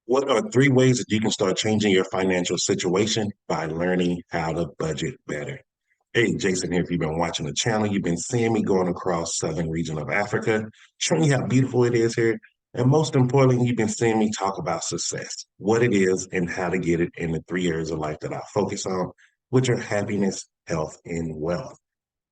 What are three ways that you can start changing your financial situation by learning how to budget better? Hey, Jason here. If you've been watching the channel, you've been seeing me going across southern region of Africa, showing you how beautiful it is here. And most importantly, you've been seeing me talk about success, what it is, and how to get it in the three areas of life that I focus on, which are happiness, health, and wealth.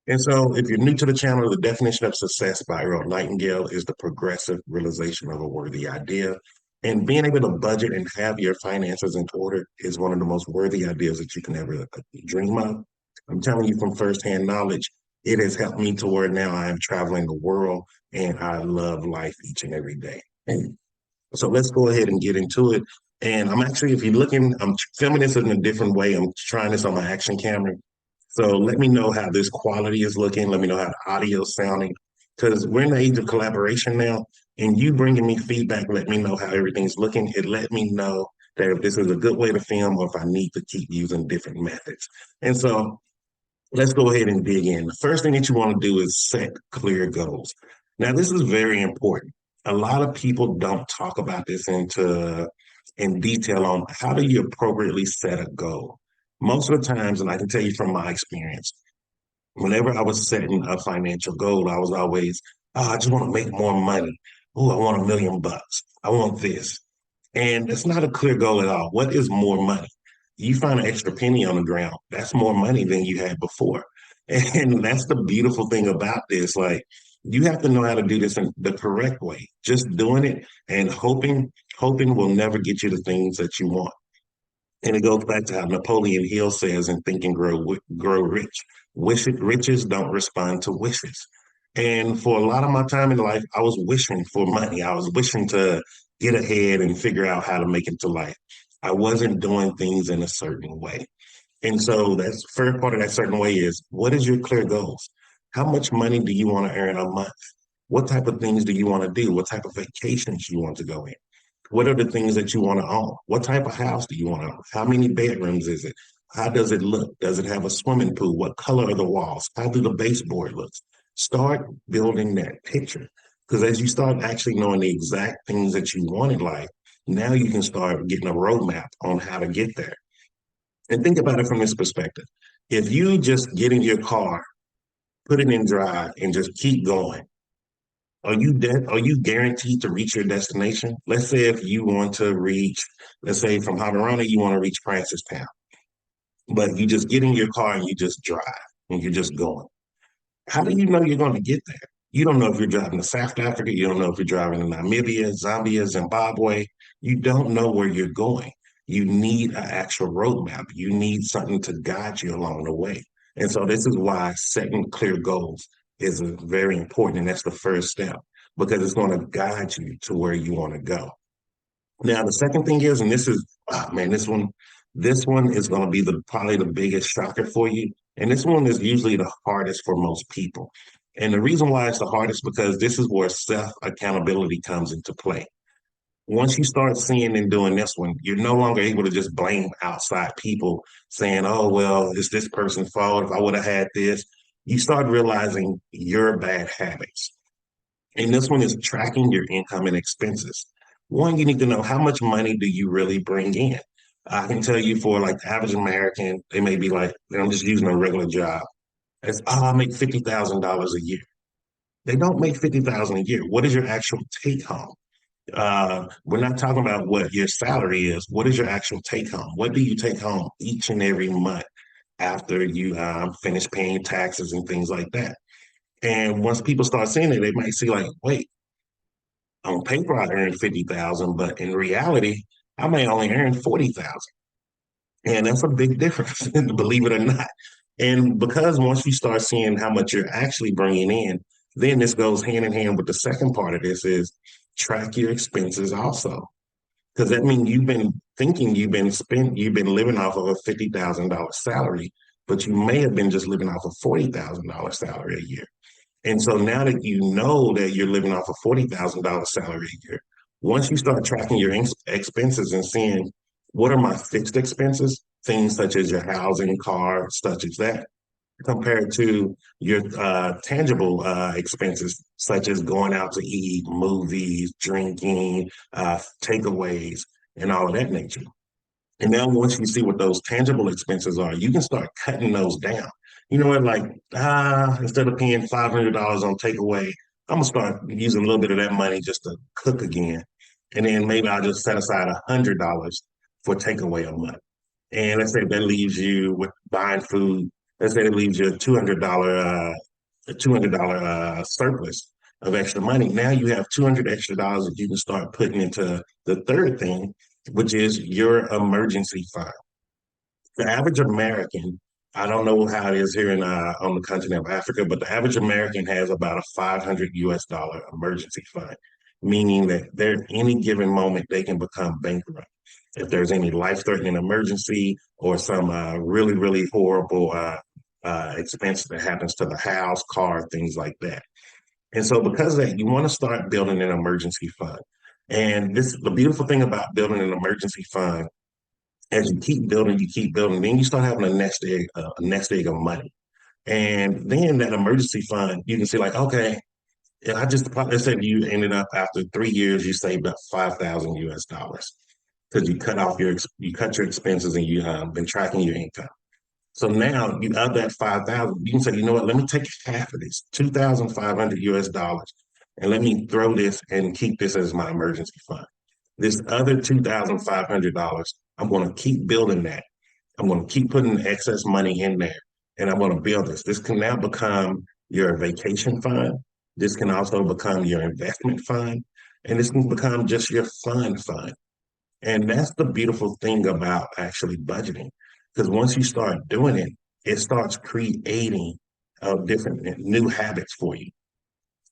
And so, if you're new to the channel, the definition of success by Earl Nightingale is the progressive realization of a worthy idea. And being able to budget and have your finances in order is one of the most worthy ideas that you can ever dream of. I'm telling you from firsthand knowledge, it has helped me to where now I am traveling the world and I love life each and every day. So let's go ahead and get into it. And I'm actually, if you're looking, I'm filming this in a different way. I'm trying this on my action camera. So let me know how this quality is looking. Let me know how the audio is sounding. Because we're in the age of collaboration now, and you bringing me feedback, let me know how everything's looking. It let me know that if this is a good way to film or if I need to keep using different methods. And so let's go ahead and dig in. The first thing that you want to do is set clear goals. Now, this is very important. A lot of people don't talk about this in detail on how do you appropriately set a goal. Most of the times, and I can tell you from my experience, whenever I was setting a financial goal, I was always, oh, I just want to make more money. Oh, I want $1 million. I want this. And it's not a clear goal at all. What is more money? You find an extra penny on the ground. That's more money than you had before. And that's the beautiful thing about this. Like, you have to know how to do this in the correct way. Just doing it and hoping will never get you the things that you want. And it goes back to how Napoleon Hill says in Think and Grow Rich. Riches don't respond to wishes. And for a lot of my time in life, I was wishing for money. I was wishing to get ahead and figure out how to make it to life. I wasn't doing things in a certain way. And so that's the first part of that certain way is what is your clear goals? How much money do you want to earn a month? What type of things do you want to do? What type of vacations you want to go in? What are the things that you want to own? What type of house do you want to own? How many bedrooms is it? How does it look? Does it have a swimming pool? What color are the walls? How do the baseboard look? Start building that picture. Because as you start actually knowing the exact things that you want in life, now you can start getting a roadmap on how to get there. And think about it from this perspective. If you just get in your car, put it in drive, and just keep going, are you guaranteed to reach your destination? Let's say if you want to reach, let's say from Havarana, you want to reach Francistown, but you just get in your car and you just drive and you're just going. How do you know you're going to get there? You don't know if you're driving to South Africa. You don't know if you're driving to Namibia, Zambia, Zimbabwe. You don't know where you're going. You need an actual roadmap. You need something to guide you along the way. And so this is why setting clear goals is very important. And that's the first step because it's going to guide you to where you want to go. Now, the second thing is, and this is, oh man, this one is going to be probably the biggest shocker for you. And this one is usually the hardest for most people. And the reason why it's the hardest because this is where self accountability comes into play. Once you start seeing and doing this one, you're no longer able to just blame outside people saying, oh, well, it's this person's fault. If I would have had this, you start realizing your bad habits. And this one is tracking your income and expenses. One, you need to know how much money do you really bring in. I can tell you for like the average American, they may be like, I'm just using a regular job. It's, oh, I make $50,000 a year. They don't make 50,000 a year. What is your actual take home? We're not talking about what your salary is. What is your actual take home? What do you take home each and every month after you finish paying taxes and things like that? And once people start seeing it, they might see like, wait, on paper I earn 50,000, but in reality, I may only earn 40,000. And that's a big difference, believe it or not. And because once you start seeing how much you're actually bringing in, then this goes hand in hand with the second part of this is track your expenses also. Because that means you've been thinking you've been living off of a $50,000 salary, but you may have been just living off a $40,000 salary a year. And so now that you know that you're living off a $40,000 salary a year, once you start tracking your expenses and seeing what are my fixed expenses, things such as your housing, car, such as that, compared to your tangible expenses, such as going out to eat, movies, drinking, takeaways. and all of that nature. And now once you see what those tangible expenses are, you can start cutting those down. You know what, like, instead of paying $500 on takeaway, I'm gonna start using a little bit of that money just to cook again. And then maybe I'll just set aside $100 for takeaway a month. And let's say that leaves you with buying food. Let's say it leaves you a $200 surplus of extra money. Now you have $200 extra that you can start putting into the third thing, which is your emergency fund. The average American, I don't know how it is here in on the continent of Africa, but the average American has about a 500 US dollar emergency fund, meaning that there any given moment they can become bankrupt. If there's any life-threatening emergency or some really, really horrible expense that happens to the house, car, things like that. And so because of that, you want to start building an emergency fund. And this the beautiful thing about building an emergency fund, as you keep building, then you start having a next egg of money. And then that emergency fund, you can see like, okay, let's say you ended up after 3 years, you saved up 5,000 US dollars because you cut your expenses and you been tracking your income. So now you of that 5,000, you can say, you know what, let me take half of this, 2,500 US dollars, and let me throw this and keep this as my emergency fund. This other $2,500, I'm going to keep building that. I'm going to keep putting excess money in there and I'm going to build this. This can now become your vacation fund. This can also become your investment fund. And this can become just your fund. And that's the beautiful thing about actually budgeting. Because once you start doing it, it starts creating different new habits for you.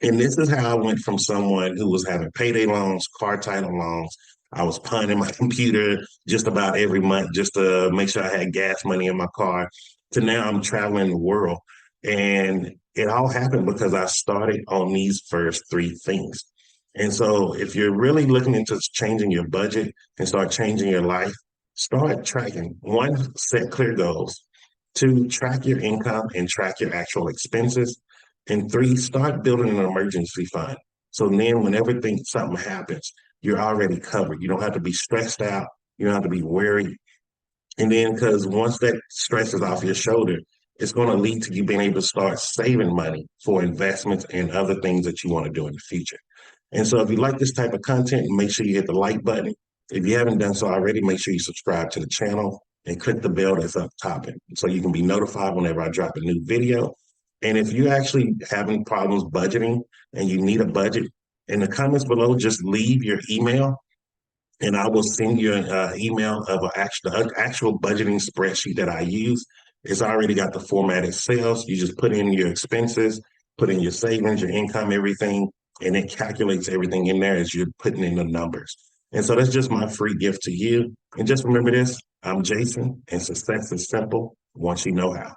And this is how I went from someone who was having payday loans, car title loans. I was punting my computer just about every month just to make sure I had gas money in my car, to now I'm traveling the world. And it all happened because I started on these first three things. And so if you're really looking into changing your budget and start changing your life, start tracking. One, set clear goals. Two, track your income and track your actual expenses. And three, start building an emergency fund. So then whenever something happens, you're already covered. You don't have to be stressed out. You don't have to be worried. And then because once that stress is off your shoulder, it's going to lead to you being able to start saving money for investments and other things that you want to do in the future. And so if you like this type of content, make sure you hit the like button. If you haven't done so already, make sure you subscribe to the channel and click the bell that's up top so you can be notified whenever I drop a new video. And if you're actually having problems budgeting and you need a budget, in the comments below, just leave your email and I will send you an email of actual budgeting spreadsheet that I use. It's already got the formatted cells. You just put in your expenses, put in your savings, your income, everything, and it calculates everything in there as you're putting in the numbers. And so that's just my free gift to you. And just remember this, I'm Jason, and success is simple once you know how.